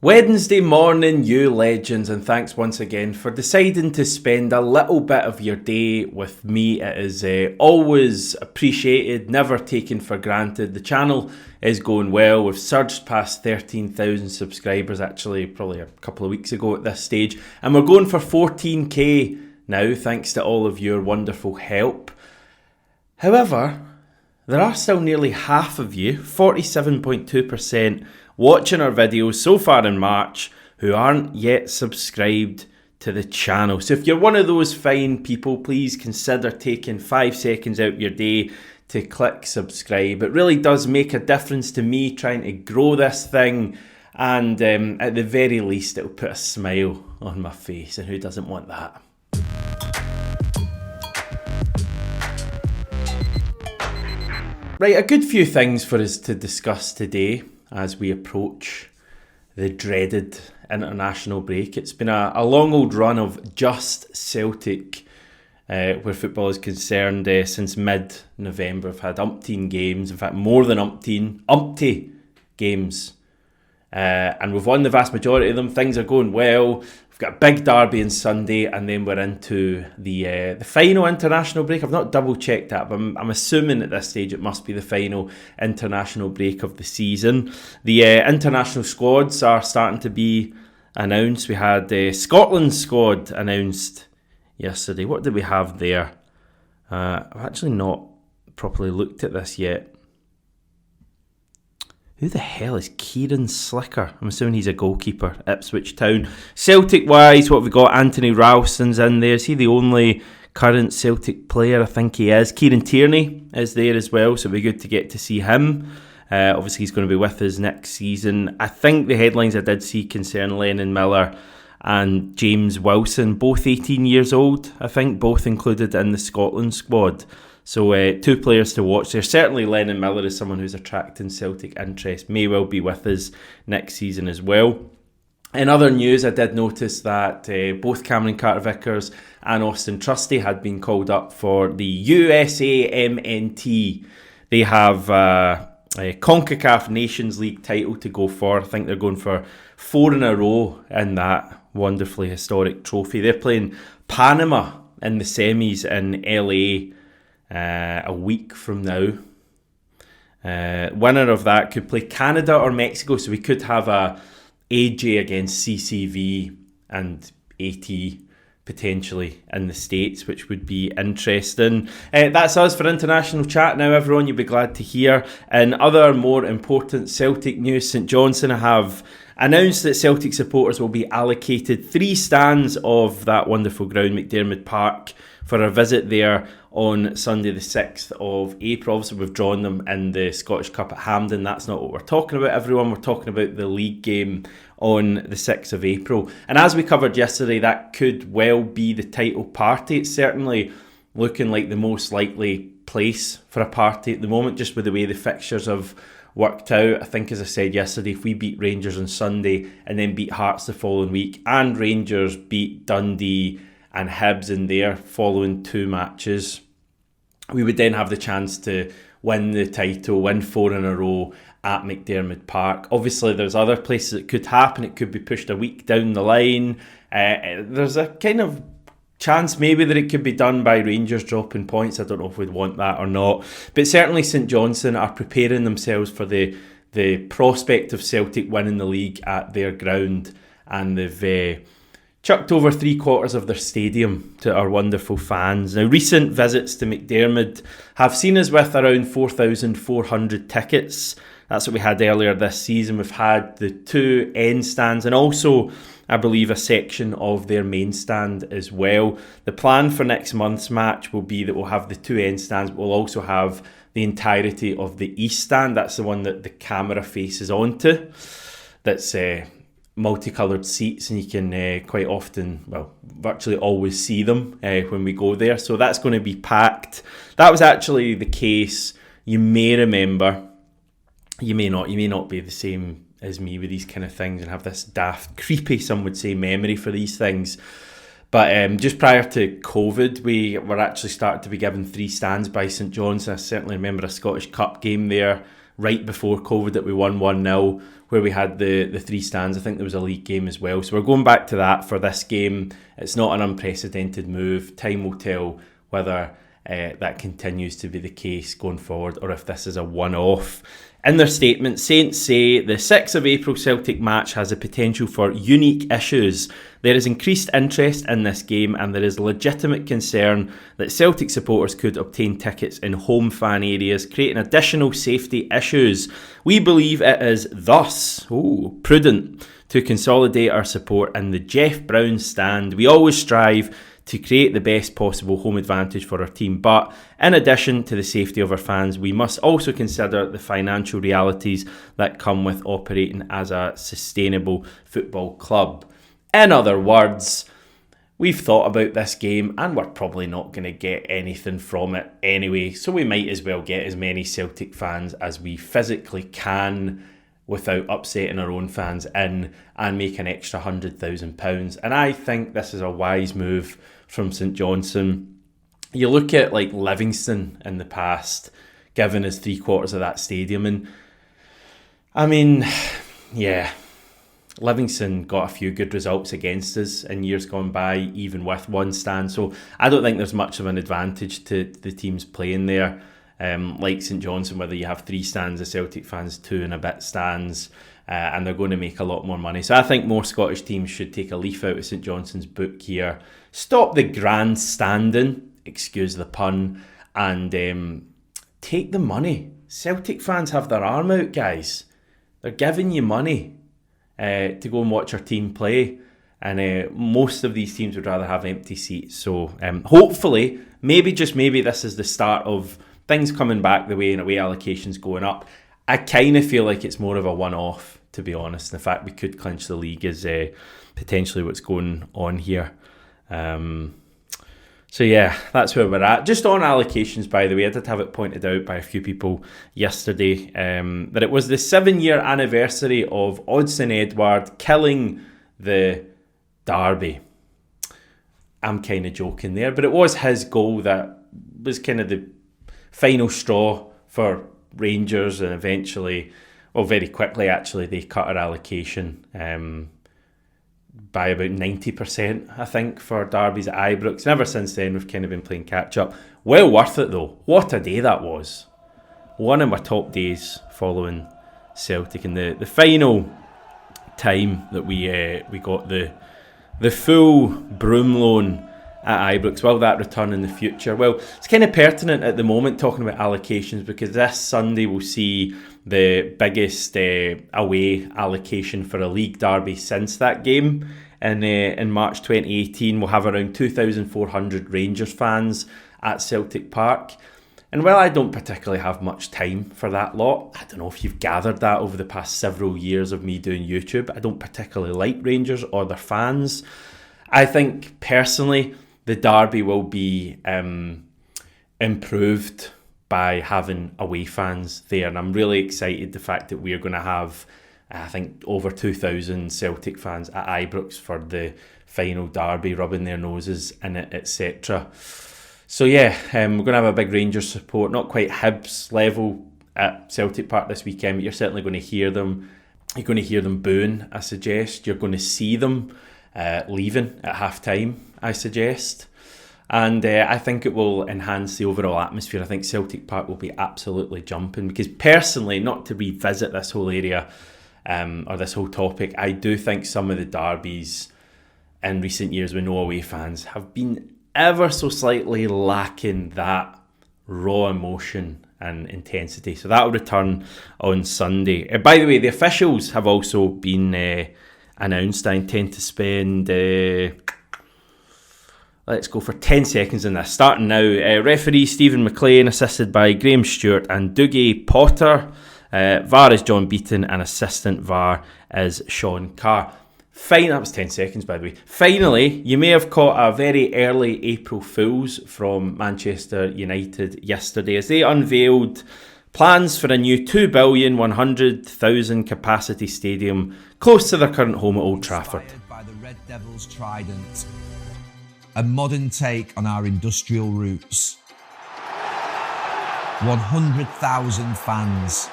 Wednesday morning, you legends, and thanks once again for deciding to spend a little bit of your day with me. It is always appreciated, never taken for granted. The channel is going well. We've surged past 13,000 subscribers, actually probably a couple of weeks ago at this stage, and we're going for 14k now, thanks to all of your wonderful help. However, there are still nearly half of you, 47.2%, watching our videos so far in March who aren't yet subscribed to the channel. So if you're one of those fine people, please consider taking 5 seconds out of your day to click subscribe. It really does make a difference to me trying to grow this thing, and at the very least it'll put a smile on my face, and who doesn't want that? Right, a good few things for us to discuss today as we approach the dreaded international break. It's been a long old run of just Celtic where football is concerned since mid-November. We've had umpteen games, in fact more than umpty games, and we've won the vast majority of them. Things are going well. We've got a big derby on Sunday, and then we're into the final international break. I've not double checked that, but I'm assuming at this stage it must be the final international break of the season. The international squads are starting to be announced. We had Scotland's squad announced yesterday. What did we have there? I've actually not properly looked at this yet. Who the hell is Kieran Slicker? I'm assuming he's a goalkeeper, Ipswich Town. Celtic-wise, what have we got? Anthony Ralston's in there. Is he the only current Celtic player? I think he is. Kieran Tierney is there as well, so it'll be good to get to see him. Obviously, he's going to be with us next season. I think the headlines I did see concern Lennon Miller and James Wilson, both 18 years old, I think, both included in the Scotland squad. So 2 players to watch there. Certainly Lennon Miller is someone who's attracting Celtic interest, may well be with us next season as well. In other news, I did notice that both Cameron Carter-Vickers and Austin Trusty had been called up for the USAMNT. They have a CONCACAF Nations League title to go for. I think they're going for 4 in a row in that wonderfully historic trophy. They're playing Panama in the semis in LA a week from now. Winner of that could play Canada or Mexico, so we could have a AJ against CCV and AT potentially in the States, which would be interesting. That's us for international chat now, everyone. You'll be glad to hear. In other more important Celtic news, St Johnstone have announced that Celtic supporters will be allocated 3 stands of that wonderful ground, McDiarmid Park, for a visit there on Sunday the 6th of April. Obviously, we've drawn them in the Scottish Cup at Hampden. That's not what we're talking about, everyone. We're talking about the league game on the 6th of April. And as we covered yesterday, that could well be the title party. It's certainly looking like the most likely place for a party at the moment, just with the way the fixtures have worked out. I think, as I said yesterday, if we beat Rangers on Sunday and then beat Hearts the following week, and Rangers beat Dundee and Hibs in their following 2 matches, we would then have the chance to win the title, win 4 in a row at McDiarmid Park. Obviously, there's other places it could happen. It could be pushed a week down the line. There's a kind of chance maybe that it could be done by Rangers dropping points. I don't know if we'd want that or not. But certainly St Johnstone are preparing themselves for the prospect of Celtic winning the league at their ground, and they've chucked over 3/4 of their stadium to our wonderful fans. Now, recent visits to McDiarmid have seen us with around 4,400 tickets. That's what we had earlier this season. We've had the 2 end stands and also, I believe, a section of their main stand as well. The plan for next month's match will be that we'll have the 2 end stands, but we'll also have the entirety of the east stand. That's the one that the camera faces onto. That's multicoloured seats, and you can quite often, well, virtually always see them when we go there. So that's going to be packed. That was actually the case, you may remember, you may not be the same as me with these kind of things and have this daft, creepy, some would say, memory for these things. But just prior to COVID, we were actually starting to be given 3 stands by St John's. I certainly remember a Scottish Cup game there right before COVID that we won 1-0, where we had the 3 stands. I think there was a league game as well. So we're going back to that for this game. It's not an unprecedented move. Time will tell whether that continues to be the case going forward, or if this is a one-off. In their statement, Saints say the 6th of April Celtic match has a potential for unique issues. There is increased interest in this game, and there is legitimate concern that Celtic supporters could obtain tickets in home fan areas, creating additional safety issues. We believe it is thus prudent to consolidate our support in the Jeff Brown stand. We always strive to create the best possible home advantage for our team, but in addition to the safety of our fans, we must also consider the financial realities that come with operating as a sustainable football club. In other words, we've thought about this game and we're probably not going to get anything from it anyway, so we might as well get as many Celtic fans as we physically can without upsetting our own fans in, and make an extra £100,000. And I think this is a wise move from St Johnstone. You look at like Livingston in the past, giving us 3/4 of that stadium, and I mean, yeah, Livingston got a few good results against us in years gone by, even with one stand. So I don't think there's much of an advantage to the teams playing there. Like St Johnstone, whether you have 3 stands of Celtic fans, 2 and a bit stands, and they're going to make a lot more money. So I think more Scottish teams should take a leaf out of St Johnstone's book here. Stop the grandstanding, excuse the pun, and take the money. Celtic fans have their arm out, guys. They're giving you money to go and watch our team play. And most of these teams would rather have empty seats. So hopefully, maybe, just maybe, this is the start of things coming back the way, and away allocations going up. I kind of feel like it's more of a one-off, to be honest. The fact we could clinch the league is potentially what's going on here. So yeah, that's where we're at. Just on allocations, by the way, I did have it pointed out by a few people yesterday that it was the 7-year anniversary of Odsonne Edouard killing the derby. I'm kind of joking there, but it was his goal that was kind of the final straw for Rangers, and eventually, well, very quickly actually, they cut our allocation by about 90%, I think, for derbies at Ibrox. And ever since then, we've kind of been playing catch up. Well worth it though. What a day that was. One of my top days following Celtic, and the final time that we got the full Broom loan at Ibrox. Will that return in the future? Well, it's kind of pertinent at the moment talking about allocations, because this Sunday we'll see the biggest away allocation for a league derby since that game in March 2018. We'll have around 2,400 Rangers fans at Celtic Park. And while I don't particularly have much time for that lot, I don't know if you've gathered that over the past several years of me doing YouTube, I don't particularly like Rangers or their fans. I think personally the derby will be improved by having away fans there, and I'm really excited the fact that we're going to have, I think, over 2,000 Celtic fans at Ibrox for the final derby, rubbing their noses in it, etc. So yeah, we're going to have a big Rangers support, not quite Hibs level at Celtic Park this weekend, but you're certainly going to hear them. You're going to hear them booing, I suggest. You're going to see them leaving at half-time, I suggest. And I think it will enhance the overall atmosphere. I think Celtic Park will be absolutely jumping, because personally, not to revisit this whole area or this whole topic, I do think some of the derbies in recent years with no away fans have been ever so slightly lacking that raw emotion and intensity. So that will return on Sunday. By the way, the officials have also been announced. I intend to spend... let's go for 10 seconds in this. Starting now, referee Stephen McLean, assisted by Graham Stewart and Dougie Potter. VAR is John Beaton, and assistant VAR is Sean Carr. Fine, that was 10 seconds, by the way. Finally, you may have caught a very early April Fools from Manchester United yesterday, as they unveiled plans for a new $2,100,000 capacity stadium close to their current home at Old Trafford. Inspired by the Red Devils' trident, a modern take on our industrial roots. 100,000 fans,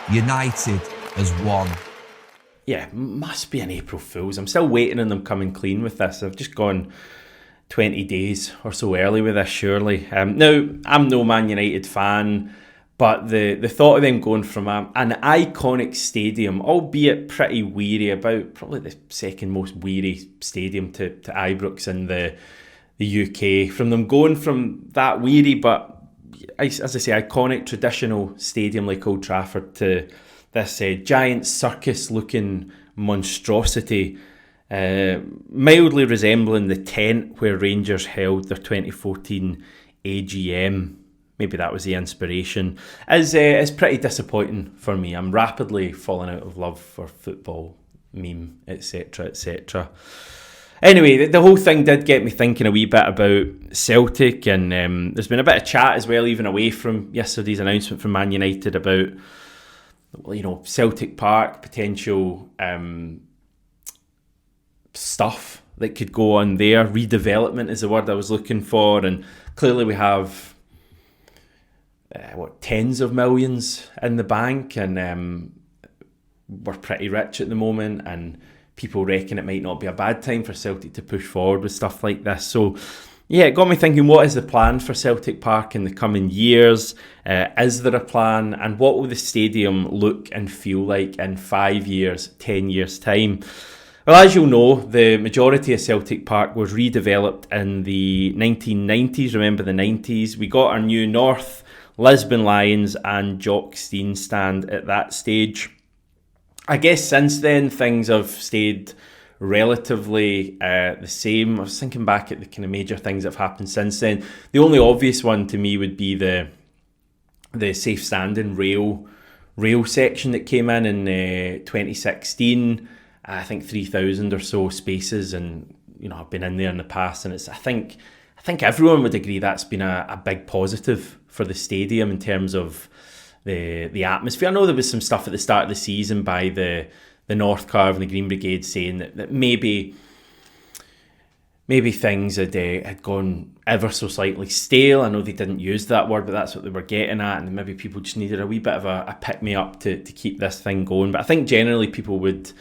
united as one. Yeah, must be an April Fool's. I'm still waiting on them coming clean with this. I've just gone 20 days or so early with this, surely. Now, I'm no Man United fan, but the thought of them going from an iconic stadium, albeit pretty weary, about probably the second most weary stadium to Ibrox in the UK, from them going from that weary but, as I say, iconic traditional stadium like Old Trafford to this giant circus-looking monstrosity, mildly resembling the tent where Rangers held their 2014 AGM. Maybe that was the inspiration. Is pretty disappointing for me. I'm rapidly falling out of love for football, meme, etc, etc. Anyway, the whole thing did get me thinking a wee bit about Celtic, and there's been a bit of chat as well, even away from yesterday's announcement from Man United about, Celtic Park, potential stuff that could go on there. Redevelopment is the word I was looking for, and clearly we have tens of millions in the bank, and we're pretty rich at the moment, and people reckon it might not be a bad time for Celtic to push forward with stuff like this. So yeah, it got me thinking, what is the plan for Celtic Park in the coming years? Is there a plan? And what will the stadium look and feel like in 5 years, 10 years time? Well, as you'll know, the majority of Celtic Park was redeveloped in the 1990s. Remember the 90s? We got our new North, Lisbon Lions and Johnstone stand at that stage. I guess since then things have stayed relatively the same. I was thinking back at the kind of major things that have happened since then. The only obvious one to me would be the safe standing rail section that came in 2016. I think 3,000 or so spaces, and I've been in there in the past, and I think everyone would agree that's been a big positive for the stadium in terms of the atmosphere. I know there was some stuff at the start of the season by the North Carve and the Green Brigade saying that maybe things had gone ever so slightly stale. I know they didn't use that word, but that's what they were getting at, and maybe people just needed a wee bit of a pick-me-up to keep this thing going. But I think generally people would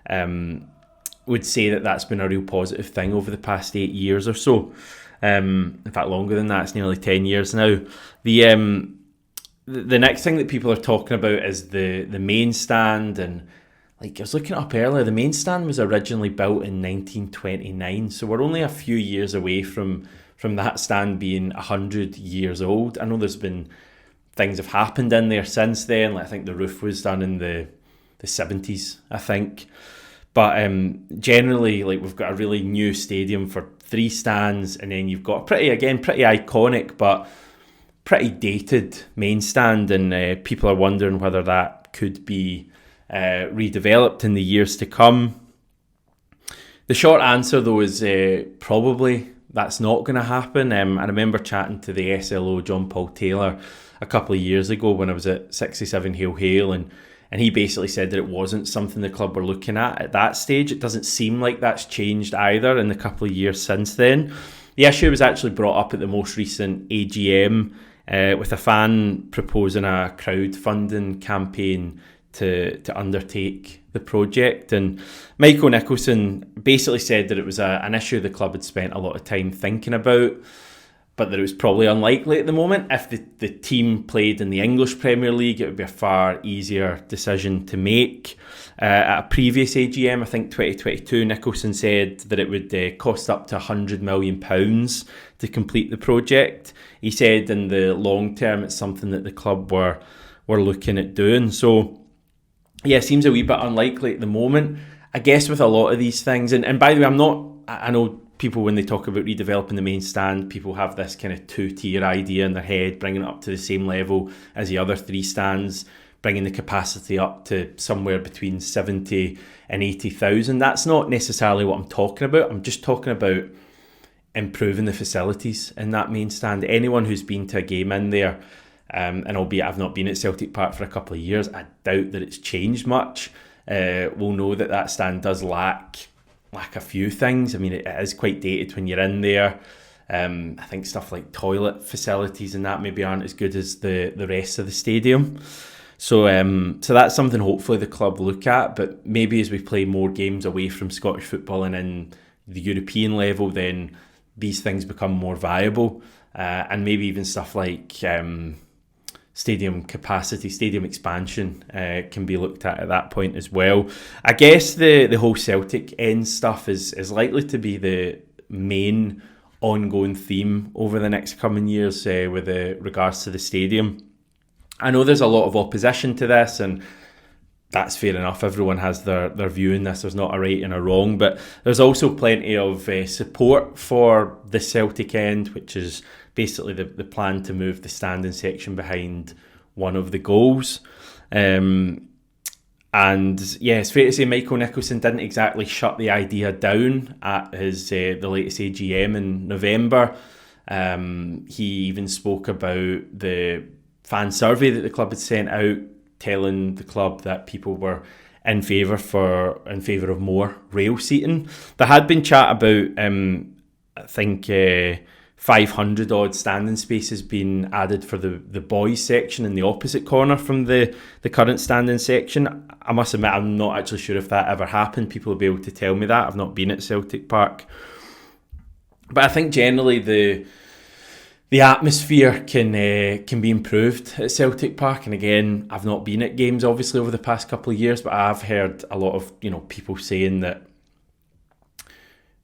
say that that's been a real positive thing over the past 8 years or so. In fact, longer than that. It's nearly 10 years now. The next thing that people are talking about is the main stand, and I was looking it up earlier, the main stand was originally built in 1929, so we're only a few years away from that stand being 100 years old. I know there's been things have happened in there since then. I think the roof was done in the 70s, I think. But generally, we've got a really new stadium for 3 stands, and then you've got pretty iconic but pretty dated main stand, and people are wondering whether that could be redeveloped in the years to come. The short answer though is probably that's not going to happen. I remember chatting to the SLO John Paul Taylor a couple of years ago when I was at 67 Hale Hale, and he basically said that it wasn't something the club were looking at that stage. It doesn't seem like that's changed either in the couple of years since then. The issue was actually brought up at the most recent AGM with a fan proposing a crowdfunding campaign to undertake the project, and Michael Nicholson basically said that it was an issue the club had spent a lot of time thinking about, but that it was probably unlikely at the moment. If the team played in the English Premier League, it would be a far easier decision to make. At a previous AGM, I think 2022, Nicholson said that it would cost up to £100 million to complete the project. He said in the long term it's something that the club were looking at doing. So yeah, it seems a wee bit unlikely at the moment. I guess with a lot of these things, and by the way, I know people, when they talk about redeveloping the main stand, people have this kind of 2-tier idea in their head, bringing it up to the same level as the other 3 stands, bringing the capacity up to somewhere between 70 and 80,000. That's not necessarily what I'm talking about. I'm just talking about improving the facilities in that main stand. Anyone who's been to a game in there, and albeit I've not been at Celtic Park for a couple of years, I doubt that it's changed much, will know that stand does lack a few things. I mean, it is quite dated when you're in there. I think stuff like toilet facilities and that maybe aren't as good as the rest of the stadium. So that's something hopefully the club look at, but maybe as we play more games away from Scottish football and in the European level, then these things become more viable, and maybe even stuff like stadium capacity, stadium expansion can be looked at that point as well. I guess the whole Celtic end stuff is likely to be the main ongoing theme over the next coming years with regards to the stadium. I know there's a lot of opposition to this, and that's fair enough. Everyone has their view in this. There's not a right and a wrong, but there's also plenty of support for the Celtic end, which is basically the plan to move the standing section behind one of the goals. And yeah, it's fair to say Michael Nicholson didn't exactly shut the idea down at his the latest AGM in November. He even spoke about the fan survey that the club had sent out, telling the club that people were in favour of more rail seating. There had been chat about I think 500 odd standing spaces being added for the boys section in the opposite corner from the current standing section. I must admit, I'm not actually sure if that ever happened. People will be able to tell me that. I've not been at Celtic Park. But I think generally the atmosphere can be improved at Celtic Park. And again, I've not been at games obviously over the past couple of years, but I've heard a lot of people saying that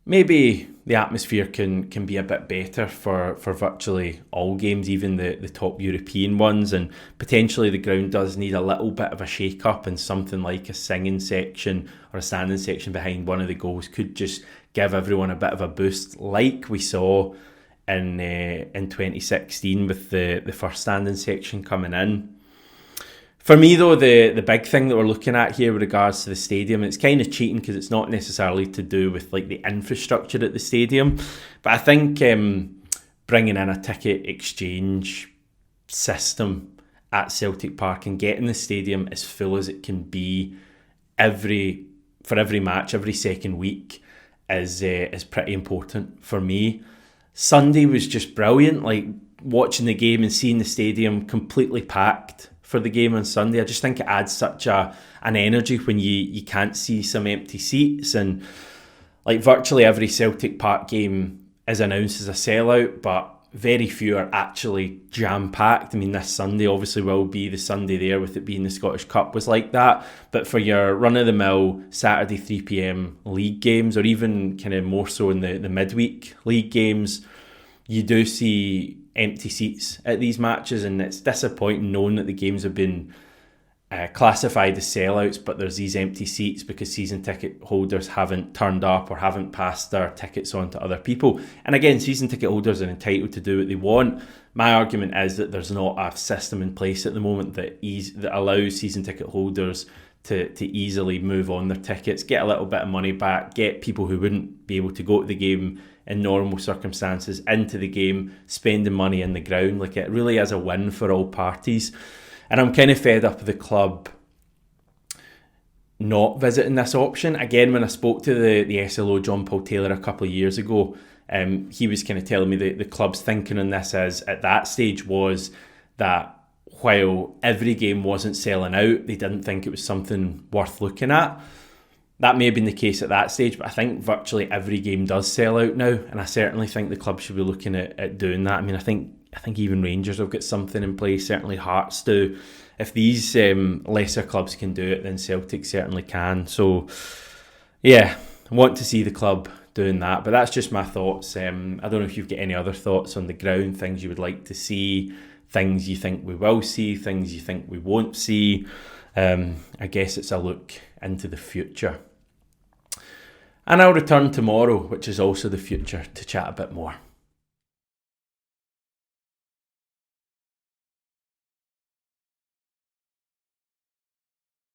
maybe the atmosphere can be a bit better for virtually all games, even the top European ones, and potentially the ground does need a little bit of a shake-up, and something like a singing section or a standing section behind one of the goals could just give everyone a bit of a boost, like we saw in 2016 with the first standing section coming in. For me though, the big thing that we're looking at here with regards to the stadium, it's kind of cheating because it's not necessarily to do with like the infrastructure at the stadium, but I think bringing in a ticket exchange system at Celtic Park and getting the stadium as full as it can be for every match, every second week is pretty important for me. Sunday was just brilliant, like watching the game and seeing the stadium completely packed for the game on Sunday. I just think it adds such an energy when you can't see some empty seats, and like virtually every Celtic Park game is announced as a sellout, but very few are actually jam-packed. I mean, this Sunday obviously will be the Sunday there, with it being the Scottish Cup was like that, but for your run-of-the-mill Saturday 3pm league games, or even kind of more so in the midweek league games, you do see empty seats at these matches, and it's disappointing knowing that the games have been classified as sellouts, but there's these empty seats because season ticket holders haven't turned up or haven't passed their tickets on to other people. And again, season ticket holders are entitled to do what they want. My argument is that there's not a system in place at the moment that allows season ticket holders to easily move on their tickets, get a little bit of money back, get people who wouldn't be able to go to the game in normal circumstances into the game, spending money in the ground. Like, it really is a win for all parties. And I'm kind of fed up with the club not visiting this option. Again, when I spoke to the SLO, John Paul Taylor, a couple of years ago, he was kind of telling me that the club's thinking on this is, at that stage, was that while every game wasn't selling out, they didn't think it was something worth looking at. That may have been the case at that stage, but I think virtually every game does sell out now, and I certainly think the club should be looking at doing that. I mean, I think even Rangers have got something in place, certainly Hearts do. If these lesser clubs can do it, then Celtic certainly can. So, yeah, I want to see the club doing that, but that's just my thoughts. I don't know if you've got any other thoughts on the ground, things you would like to see, things you think we will see, things you think we won't see. I guess it's a look into the future. And I'll return tomorrow, which is also the future, to chat a bit more.